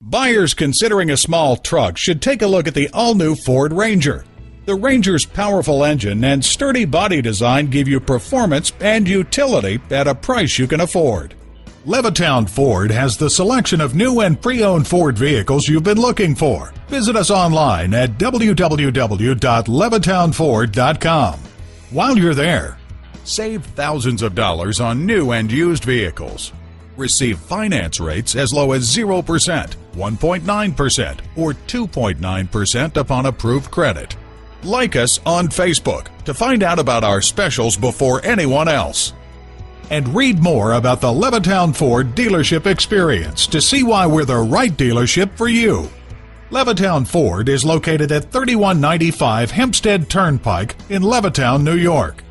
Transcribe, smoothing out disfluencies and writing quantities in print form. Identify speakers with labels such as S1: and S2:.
S1: Buyers considering a small truck should take a look at the all-new Ford Ranger. The Ranger's powerful engine and sturdy body design give you performance and utility at a price you can afford. Levittown Ford has the selection of new and pre-owned Ford vehicles you've been looking for. Visit us online at www.levittownford.com. While you're there, save thousands of dollars on new and used vehicles. Receive finance rates as low as 0%, 1.9%, or 2.9% upon approved credit. Like us on Facebook to find out about our specials before anyone else. And read more about the Levittown Ford dealership experience to see why we're the right dealership for you. Levittown Ford is located at 3195 Hempstead Turnpike in Levittown, New York.